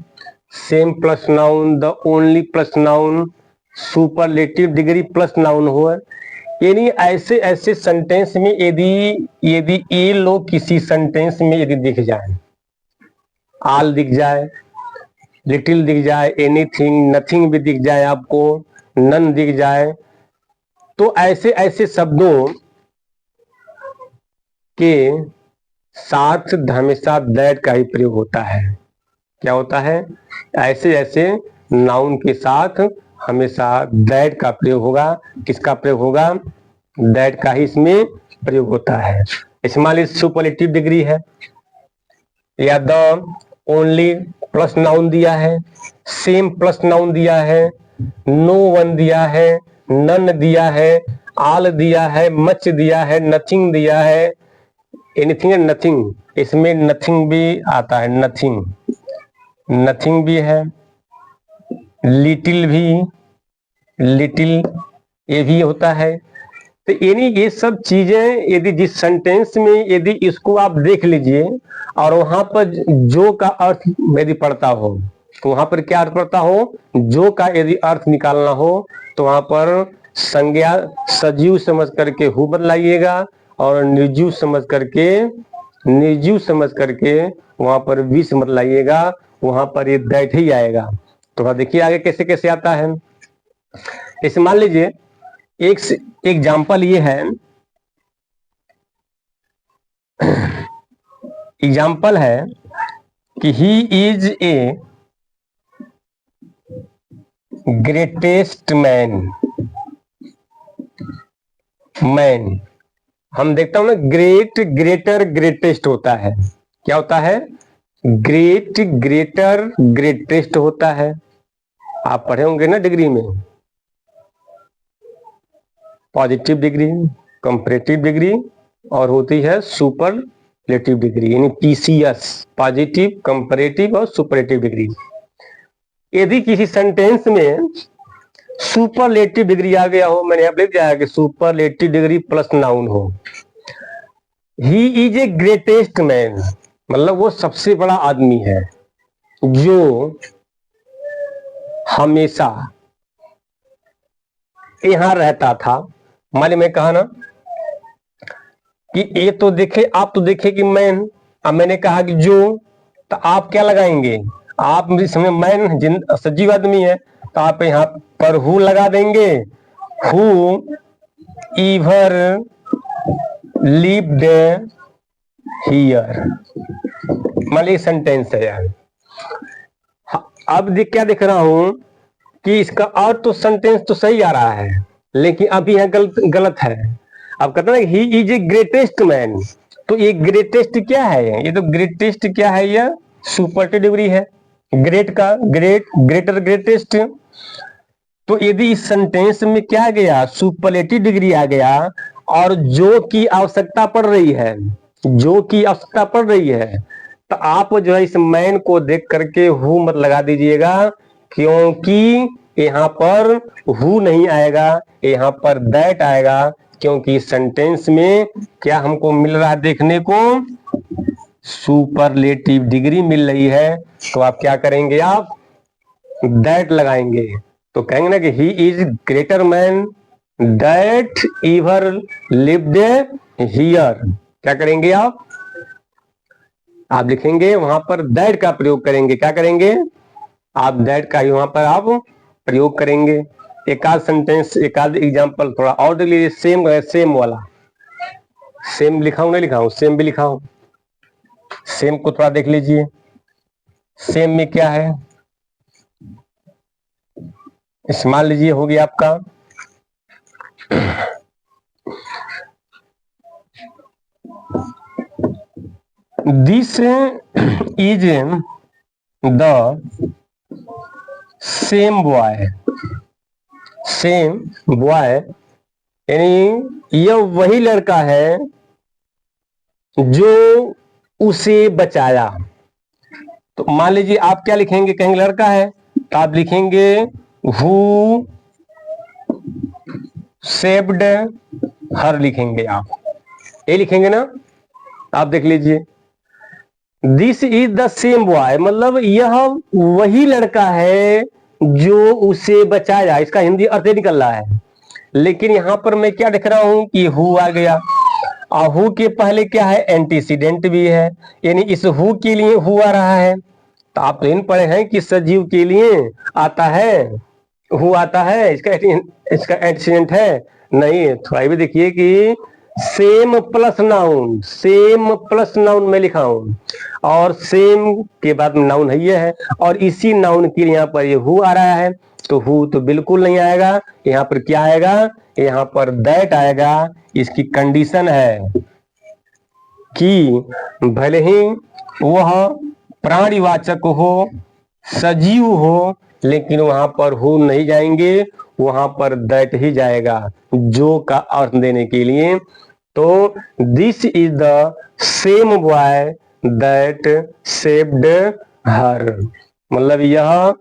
Same plus noun, the only plus noun, superlative degree plus noun हो। यानी ऐसे ऐसे सेंटेंस में यदि ये लोग किसी सेंटेंस में यदि दिख जाए, आल दिख जाए, लिटिल दिख जाए, एनीथिंग, नथिंग भी दिख जाए आपको, नन दिख जाए, तो ऐसे ऐसे शब्दों के साथ हमेशा दैट का ही प्रयोग होता है। क्या होता है, ऐसे ऐसे नाउन के साथ हमेशा दैट का प्रयोग होगा। किसका प्रयोग होगा? दैट का ही इसमें प्रयोग होता है। मान लीजिए सुपरलेटिव डिग्री है या द ओनली प्लस नाउन दिया है, सेम प्लस नाउन दिया है, नो वन दिया है, नन दिया है, ऑल दिया है, मच दिया है, नथिंग दिया है, एनीथिंग एंड नथिंग। इसमें नथिंग भी आता है, नथिंग, नथिंग भी है, लिटिल भी, लिटिल ये भी होता है। तो यानी ये सब चीजें यदि जिस सेंटेंस में यदि इसको आप देख लीजिए और वहां पर जो का अर्थ यदि पड़ता हो तो वहां पर क्या अर्थ पड़ता हो, जो का यदि अर्थ निकालना हो तो वहां पर संज्ञा सजीव समझ करके हु बदलाइएगा और निर्जीव समझ करके वहां पर विष बदलाइएगा, वहां पर ये दैट ही आएगा। तो देखिए आगे कैसे कैसे आता है। इसे मान लीजिए एक एग्जाम्पल ये है, एग्जाम्पल है कि he is a greatest man. हम देखता हूं ना, ग्रेट, ग्रेटर, ग्रेटेस्ट होता है। क्या होता है? ग्रेट, ग्रेटर, ग्रेटेस्ट होता है। आप पढ़े होंगे ना डिग्री में, पॉजिटिव डिग्री, कंपैरेटिव डिग्री और होती है सुपरलेटिव डिग्री, यानी पीसीएस, पॉजिटिव, कंपैरेटिव और सुपरलेटिव डिग्री। यदि किसी सेंटेंस में सुपरलेटिव डिग्री आ गया हो, मैंने यहाँ लिख दिया है कि सुपरलेटिव डिग्री प्लस नाउन हो, he is a greatest man, मतलब वो सबसे बड़ा आदमी है जो हमेशा यहां रहता था। मान मैं कहा ना कि ये तो देखे, आप तो देखे कि मैन, अब मैंने कहा कि जो, तो आप क्या लगाएंगे? आप मुझे समझ, मैन सजीव आदमी है तो आप यहाँ पर हु लगा देंगे, हु ईवर लिव्ड हियर, मान लीजिए सेंटेंस है यार। अब क्या देख रहा हूं कि इसका अर्थ तो सेंटेंस तो सही आ रहा है लेकिन अभी यह गलत है। अब कहते हैं he is a greatest man, तो ये ग्रेटेस्ट क्या है? ये तो ग्रेटेस्ट क्या है? यह सुपरलेटिव डिग्री है, ग्रेट का, ग्रेट, ग्रेटर, ग्रेटेस्ट। तो यदि इस सेंटेंस में क्या आ गया? सुपरलेटिव डिग्री आ गया और जो की आवश्यकता पड़ रही है, जो की आवश्यकता पड़ रही है, तो आप जो है इस मैन को देख करके हु मत लगा दीजिएगा, क्योंकि यहाँ पर हु नहीं आएगा, यहाँ पर दैट आएगा, क्योंकि सेंटेंस में क्या हमको मिल रहा है देखने को? सुपरलेटिव डिग्री मिल रही है। तो आप क्या करेंगे? आप दैट लगाएंगे, तो कहेंगे ना कि he is greater man that ever lived here. क्या करेंगे आप लिखेंगे वहां पर दैट का प्रयोग करेंगे। क्या करेंगे आप? दैट का ही वहां पर आप प्रयोग करेंगे। एक आध सेंटेंस, एक आध एग्जाम्पल थोड़ा और देख लीजिए। सेम है, सेम वाला, सेम लिखा हूं, नहीं लिखा हूं? सेम भी लिखा हूं, सेम को थोड़ा देख लीजिए। सेम में क्या है? मान लीजिए हो गया आपका this is the same boy, same boy यानी यह वही लड़का है जो उसे बचाया। तो मान लीजिए आप क्या लिखेंगे? कहेंगे लड़का है तो आप लिखेंगे हु सेव्ड हर, लिखेंगे आप, ये लिखेंगे ना? आप देख लीजिए, this is the same boy, मतलब यह वही लड़का है जो उसे बचाया। इसका हिंदी अर्थ निकल रहा है, लेकिन यहां पर मैं क्या देख रहा हूं कि हु आ गया, और हु के पहले क्या है? एंटीसीडेंट भी है, यानी इस हु के लिए हु आ रहा है। तो आप तो इन पढ़े हैं कि सजीव के लिए आता है, हु आता है, इसका एंटीसीडेंट है नहीं। थोड़ा भी देखिए कि same plus noun, same plus noun में लिखा हूं और सेम के बाद नाउन है ये है, और इसी नाउन के लिए यहाँ पर ये हु आ रहा है। तो हु तो बिल्कुल नहीं आएगा। यहाँ पर क्या आएगा, यहाँ पर दैट आएगा। इसकी कंडीशन है कि भले ही वह प्राणीवाचक हो, सजीव हो, लेकिन वहां पर हु नहीं जाएंगे, वहां पर दैट ही जाएगा जो का अर्थ देने के लिए। तो this is the same boy that saved her, मतलब यह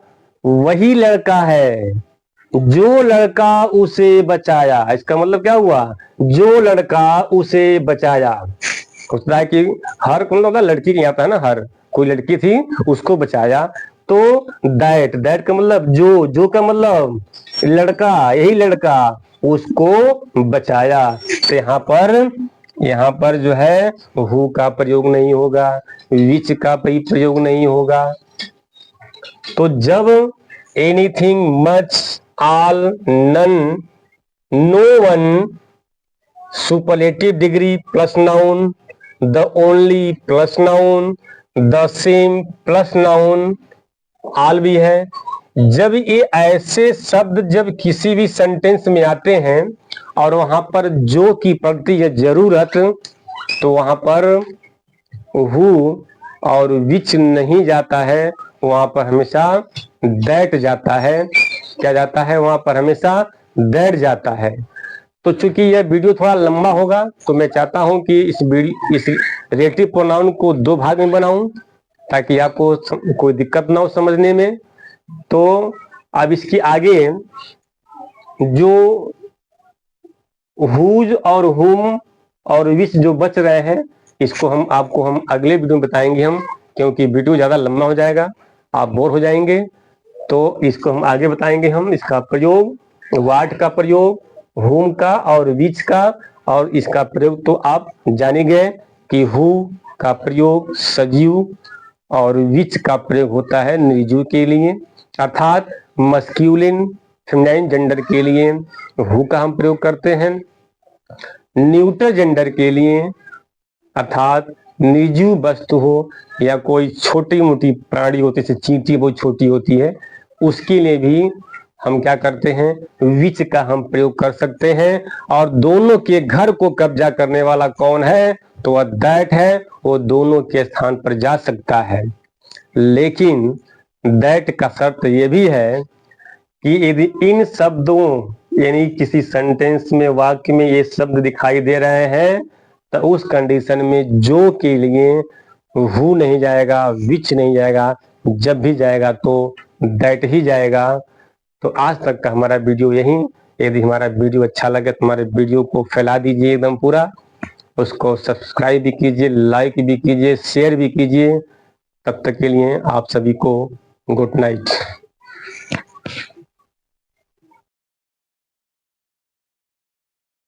वही लड़का है जो लड़का उसे बचाया। इसका मतलब क्या हुआ, जो लड़का उसे बचाया। होता है कि हर कौन होता है, लड़की नहीं आता है ना, हर कोई लड़की थी उसको बचाया। तो दैट का मतलब जो का मतलब लड़का, यही लड़का उसको बचाया। तो यहाँ पर जो है हु का प्रयोग नहीं होगा, विच का भी प्रयोग नहीं होगा। तो जब anything, much, all, none, no one, superlative degree plus noun, the only plus noun, the same plus noun, all भी है। जब ये ऐसे शब्द जब किसी भी सेंटेंस में आते हैं और वहां पर जो की पड़ती है जरूरत, तो वहां पर हु और विच नहीं जाता है, वहां पर हमेशा दैट जाता है। क्या जाता है, वहां पर हमेशा दैट जाता है। तो चूंकि यह वीडियो थोड़ा लंबा होगा, तो मैं चाहता हूं कि इस रिलेटिव प्रोनाउन को 2 भाग में बनाऊं ताकि आपको कोई दिक्कत ना हो समझने में। तो अब इसके आगे जो हुज और हुम और विच जो बच रहे हैं, इसको हम अगले वीडियो में बताएंगे हम, क्योंकि वीडियो ज्यादा लंबा हो जाएगा, आप बोर हो जाएंगे। तो इसको हम आगे बताएंगे, हम इसका प्रयोग, वाट का प्रयोग, हुम का और विच का, और इसका प्रयोग तो आप जान ही गए कि हु का प्रयोग सजीव और विच का प्रयोग होता है निर्जीव के लिए, अर्थात मस्क्यूलिन फेमिनाइन जेंडर के लिए हु का हम प्रयोग करते हैं। न्यूट्रल जेंडर के लिए, अर्थात निर्जीव वस्तु हो या कोई छोटी मोटी प्राणी होती है, चींटी बहुत छोटी होती है, उसके लिए भी हम क्या करते हैं, विच का हम प्रयोग कर सकते हैं। और दोनों के घर को कब्जा करने वाला कौन है, तो वह दैट है, वो दोनों के स्थान पर जा सकता है। लेकिन दैट का शर्त यह भी है कि यदि इन शब्दों यानी किसी सेंटेंस में, वाक्य में ये शब्द दिखाई दे रहे हैं, तो उस कंडीशन में जो के लिए हु नहीं जाएगा, विच नहीं जाएगा, जब भी जाएगा तो दैट ही जाएगा। तो आज तक का हमारा वीडियो यही। यदि हमारा वीडियो अच्छा लगे तो हमारे वीडियो को फैला दीजिए एकदम पूरा, उसको सब्सक्राइब भी कीजिए, लाइक भी कीजिए, शेयर भी कीजिए। तब तक के लिए आप सभी को गुड नाइट।